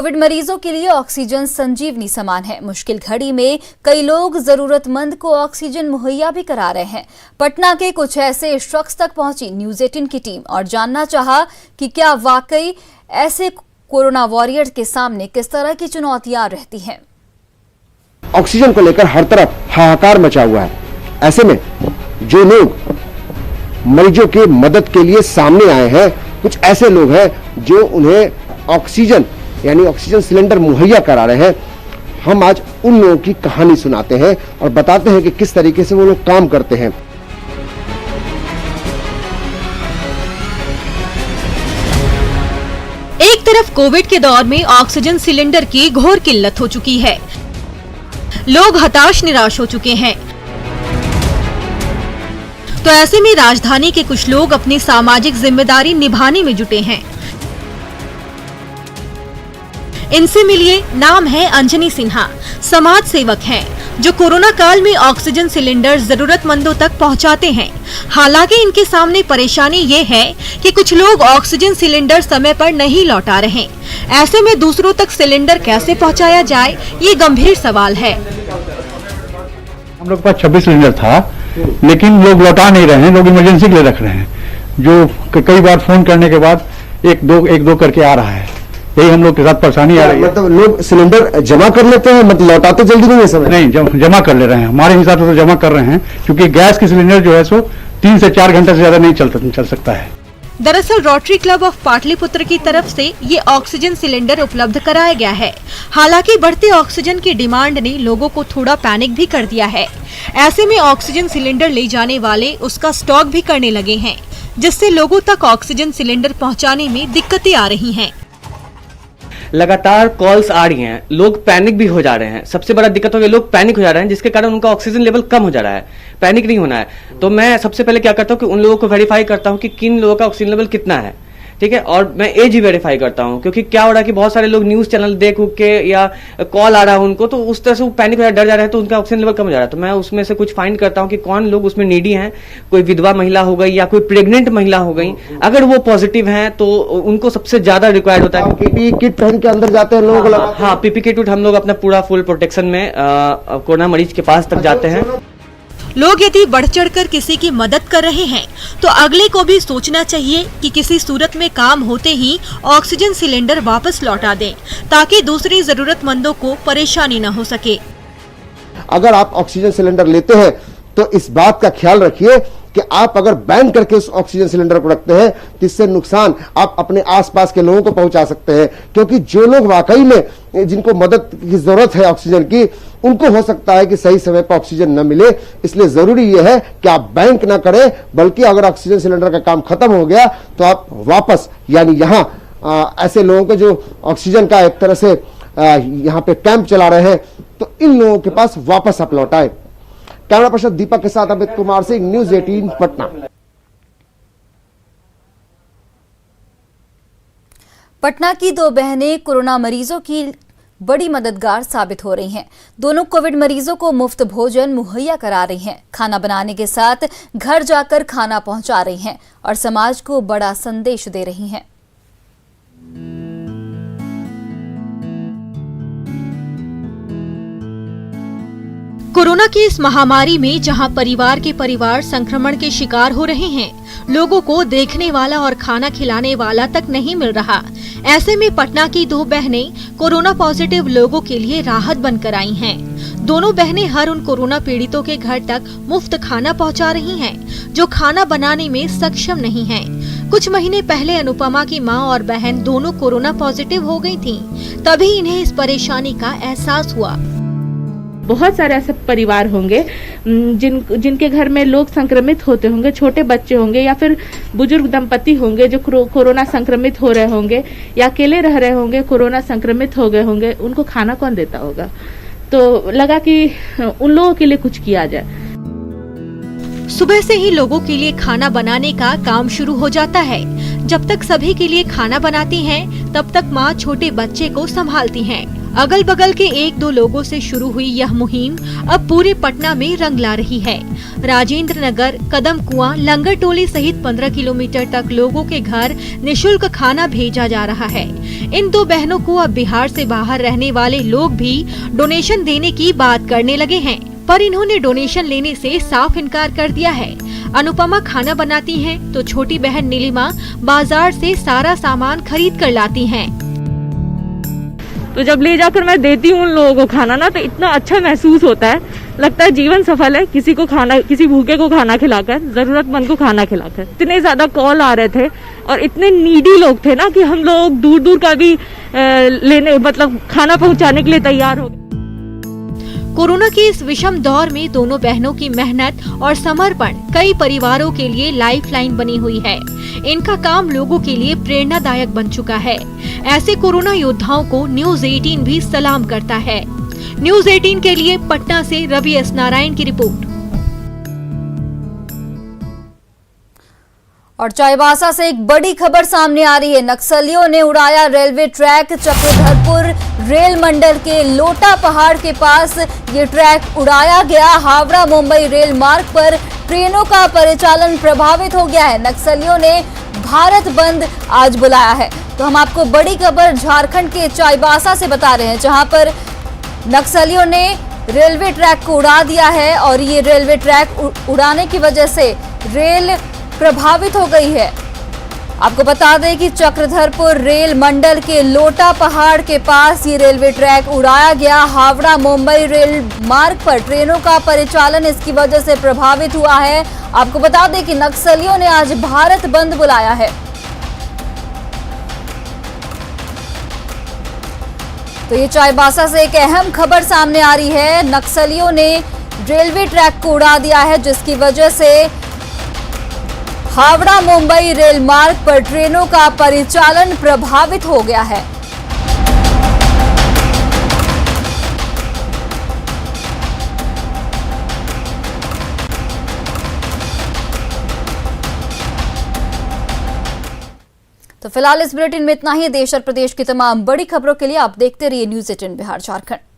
Covid मरीजों के लिए ऑक्सीजन संजीवनी समान है। मुश्किल घड़ी में कई लोग जरूरतमंद को ऑक्सीजन मुहैया भी करा रहे हैं। पटना के कुछ ऐसे शख्स तक पहुंची न्यूज 18 की टीम और जानना चाहा कि क्या वाकई ऐसे कोरोना वॉरियर्स के सामने किस तरह की चुनौतियां रहती हैं। ऑक्सीजन को लेकर हर तरफ हाहाकार मचा हुआ है। ऐसे में जो लोग मरीजों की मदद के लिए सामने आए हैं, कुछ ऐसे लोग हैं जो उन्हें ऑक्सीजन यानी ऑक्सीजन सिलेंडर मुहैया करा रहे हैं। हम आज उन लोगों की कहानी सुनाते हैं और बताते हैं कि किस तरीके से वो लोग काम करते हैं। एक तरफ कोविड के दौर में ऑक्सीजन सिलेंडर की घोर किल्लत हो चुकी है, लोग हताश निराश हो चुके हैं। तो ऐसे में राजधानी के कुछ लोग अपनी सामाजिक जिम्मेदारी निभाने में जुटे हैं। इनसे मिलिए, नाम है अंजनी सिन्हा, समाज सेवक हैं जो कोरोना काल में ऑक्सीजन सिलेंडर जरूरतमंदों तक पहुंचाते हैं। हालांकि इनके सामने परेशानी ये है कि कुछ लोग ऑक्सीजन सिलेंडर समय पर नहीं लौटा रहे। ऐसे में दूसरों तक सिलेंडर कैसे पहुंचाया जाए, ये गंभीर सवाल है। हम लोग के पास 26 सिलेंडर था, लेकिन लोग लौटा नहीं रहे हैं, लोग इमरजेंसी के लिए रख रहे हैं, जो कई बार फोन करने के बाद एक दो करके आ रहा है। यही हम लोग के साथ परेशानी आ रही है। मतलब लोग सिलेंडर जमा कर लेते हैं, मतलब लौटाते जल्दी नहीं है समय? नहीं, जमा कर ले रहे हैं। हमारे हिसाब से तो जमा कर रहे हैं, क्योंकि गैस की सिलेंडर जो है सो 3 से 4 घंटे से ज्यादा नहीं चल सकता है। दरअसल रोटरी क्लब ऑफ पाटलिपुत्र की तरफ से ये ऑक्सीजन सिलेंडर उपलब्ध कराया गया है। हालांकि बढ़ते ऑक्सीजन की डिमांड ने लोगों को थोड़ा पैनिक भी कर दिया है। ऐसे में ऑक्सीजन सिलेंडर ले जाने वाले उसका स्टॉक भी करने लगे हैं, जिससे लोगों तक ऑक्सीजन सिलेंडर पहुंचाने में दिक्कतें आ रही हैं। लगातार कॉल्स आ रही हैं, लोग पैनिक भी हो जा रहे हैं। सबसे बड़ा दिक्कत हो गया, लोग पैनिक हो जा रहे हैं, जिसके कारण उनका ऑक्सीजन लेवल कम हो जा रहा है। पैनिक नहीं होना है, तो मैं सबसे पहले क्या करता हूँ कि उन लोगों को वेरीफाई करता हूँ कि किन लोगों का ऑक्सीजन लेवल कितना है, ठीक है। और मैं एज ही वेरीफाई करता हूँ, क्योंकि क्या हो रहा है कि बहुत सारे लोग न्यूज चैनल देख के या कॉल आ रहा है उनको, तो उस तरह से वो पैनिक हो जा, डर जा रहे हैं, तो उनका ऑक्सीजन लेवल कम हो जा रहा है। तो मैं उसमें से कुछ फाइंड करता हूँ कि कौन लोग उसमें नीडी हैं। कोई विधवा महिला हो गई या कोई प्रेग्नेंट महिला हो गई, अगर वो पॉजिटिव हैं तो उनको सबसे ज्यादा रिक्वायर्ड होता है। पीपीई किट पहन के अंदर जाते हैं लोग? हाँ, पीपीई किट हम लोग अपना पूरा फुल प्रोटेक्शन में कोरोना मरीज के पास तक जाते हैं। लोग यदि बढ़ चढ़कर किसी की मदद कर रहे हैं तो अगले को भी सोचना चाहिए कि किसी सूरत में काम होते ही ऑक्सीजन सिलेंडर वापस लौटा दें, ताकि दूसरे जरूरतमंदों को परेशानी न हो सके। अगर आप ऑक्सीजन सिलेंडर लेते हैं तो इस बात का ख्याल रखिए कि आप अगर बैन करके उस ऑक्सीजन सिलेंडर को रखते हैं तो इससे नुकसान आप अपने आसपास के लोगों को पहुंचा सकते हैं। क्योंकि जो लोग वाकई में जिनको मदद की जरूरत है ऑक्सीजन की, उनको हो सकता है कि सही समय पर ऑक्सीजन न मिले। इसलिए जरूरी यह है कि आप बैंक ना करें, बल्कि अगर ऑक्सीजन सिलेंडर का काम खत्म हो गया तो आप वापस, यानी यहाँ ऐसे लोगों को जो ऑक्सीजन का एक तरह से यहाँ पे कैंप चला रहे हैं, तो इन लोगों के पास वापस आप लौटाए। कैमरा पर्सन दीपक के साथ अमित कुमार सिंह, न्यूज 18 पटना। पटना की 2 बहनें कोरोना मरीजों की बड़ी मददगार साबित हो रही हैं। दोनों कोविड मरीजों को मुफ्त भोजन मुहैया करा रही हैं, खाना बनाने के साथ घर जाकर खाना पहुंचा रही हैं और समाज को बड़ा संदेश दे रही हैं। कोरोना की इस महामारी में जहां परिवार के परिवार संक्रमण के शिकार हो रहे हैं, लोगों को देखने वाला और खाना खिलाने वाला तक नहीं मिल रहा। ऐसे में पटना की 2 बहनें कोरोना पॉजिटिव लोगों के लिए राहत बनकर आई हैं। दोनों बहनें हर उन कोरोना पीड़ितों के घर तक मुफ्त खाना पहुंचा रही हैं, जो खाना बनाने में सक्षम नहीं हैं। कुछ महीने पहले अनुपमा की मां और बहन दोनों कोरोना पॉजिटिव हो गई थीं, तभी इन्हें इस परेशानी का एहसास हुआ। बहुत सारे ऐसे परिवार होंगे जिनके घर में लोग संक्रमित होते होंगे, छोटे बच्चे होंगे या फिर बुजुर्ग दंपति होंगे जो कोरोना संक्रमित हो रहे होंगे, या अकेले रह रहे होंगे, कोरोना संक्रमित हो गए होंगे। उनको खाना कौन देता होगा? तो लगा कि उन लोगों के लिए कुछ किया जाए। सुबह से ही लोगों के लिए खाना बनाने का काम शुरू हो जाता है। जब तक सभी के लिए खाना बनाती हैं, तब तक माँ छोटे बच्चे को संभालती हैं अगल बगल के 1-2 लोगों से शुरू हुई यह मुहिम अब पूरे पटना में रंग ला रही है। राजेंद्र नगर, कदम कुआं, लंगर टोली सहित 15 किलोमीटर तक लोगों के घर निशुल्क खाना भेजा जा रहा है। इन 2 बहनों को अब बिहार से बाहर रहने वाले लोग भी डोनेशन देने की बात करने लगे हैं, पर इन्होंने डोनेशन लेने से साफ इनकार कर दिया है। अनुपमा खाना बनाती हैं, तो छोटी बहन नीलिमा बाजार से सारा सामान खरीद कर लाती हैं। तो जब ले जाकर मैं देती हूँ उन लोगों को खाना ना, तो इतना अच्छा महसूस होता है, लगता है जीवन सफल है। किसी को खाना, किसी भूखे को खाना खिलाकर, जरूरतमंद को खाना खिलाकर। इतने ज्यादा कॉल आ रहे थे और इतने नीडी लोग थे ना कि हम लोग दूर दूर का भी लेने, मतलब खाना पहुँचाने के लिए तैयार हो गए। कोरोना के इस विषम दौर में दोनों बहनों की मेहनत और समर्पण कई परिवारों के लिए लाइफलाइन बनी हुई है। इनका काम लोगों के लिए प्रेरणादायक बन चुका है। ऐसे कोरोना योद्धाओं को न्यूज़ 18 भी सलाम करता है। न्यूज़ 18 के लिए पटना से रवि एस नारायण की रिपोर्ट। और चाईबासा से एक बड़ी खबर सामने आ रही है। नक्सलियों ने उड़ाया रेलवे ट्रैक। चक्रधरपुर रेल मंडल के लोटा पहाड़ के पास ये ट्रैक उड़ाया गया। हावड़ा मुंबई रेल मार्ग पर ट्रेनों का परिचालन प्रभावित हो गया है। नक्सलियों ने भारत बंद आज बुलाया है। तो हम आपको बड़ी खबर झारखंड के चाईबासा से बता रहे हैं, जहां पर नक्सलियों ने रेलवे ट्रैक को उड़ा दिया है और ये रेलवे ट्रैक उड़ाने की वजह से रेल प्रभावित हो गई है। आपको बता दें कि चक्रधरपुर रेल मंडल के लोटा पहाड़ के पास ये रेलवे ट्रैक उड़ाया गया। हावड़ा मुंबई रेल मार्ग पर ट्रेनों का परिचालन इसकी वजह से प्रभावित हुआ है। आपको बता दें कि नक्सलियों ने आज भारत बंद बुलाया है। तो ये चाईबासा से एक अहम खबर सामने आ रही है। नक्सलियों ने रेलवे ट्रैक को उड़ा दिया है, जिसकी वजह से हावड़ा मुंबई रेल मार्ग पर ट्रेनों का परिचालन प्रभावित हो गया है। तो फिलहाल इस बुलेटिन में इतना ही। देश और प्रदेश की तमाम बड़ी खबरों के लिए आप देखते रहिए न्यूज़ 18 बिहार झारखंड।